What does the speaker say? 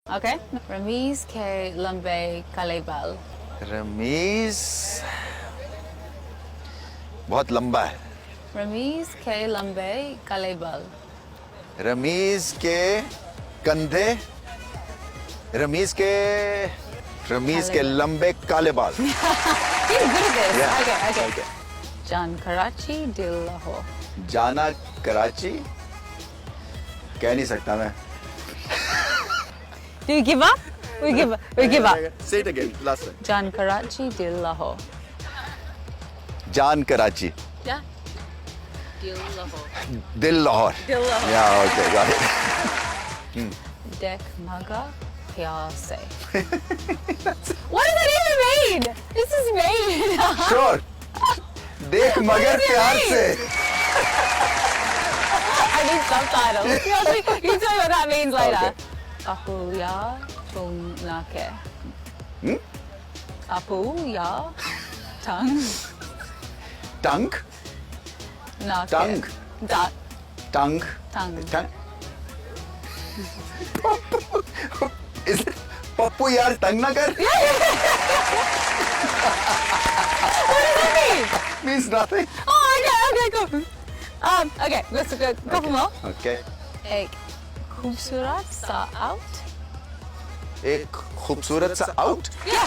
Okay. Ramiz ke lambe kalebal. Ramiz बहुत लंबा है. Ramiz ke lambe kalebal. Ramiz के कंधे. रमीज के लंबे काले बाल. You're good at this. Yeah. Okay. Jan Karachi dil Lahore. जाना कराची. कह नहीं सकता मैं. Do you give up? We give up. Say it again. Last time. Jan Karachi dil Lahore. जान कराची. Yeah. Dil Lahore. दिल Lahore. Dil Lahore. Yeah, okay, got it. Dek maga pyar se. What does that even mean? This is mean. Sure. देख मगर प्यार से. I need subtitles. You tell me what that means later. Okay. Apu ya tung nake. Apu ya tung tongue. nake. Tongue. Tongue. Tongue. Is it Pappu यार तंग ना कर. What does that mean? Means nothing. Oh, okay, cool. Okay, let's go. Couple more. Okay. एक खूबसूरत सा out. एक खूबसूरत सा आउट. Yeah.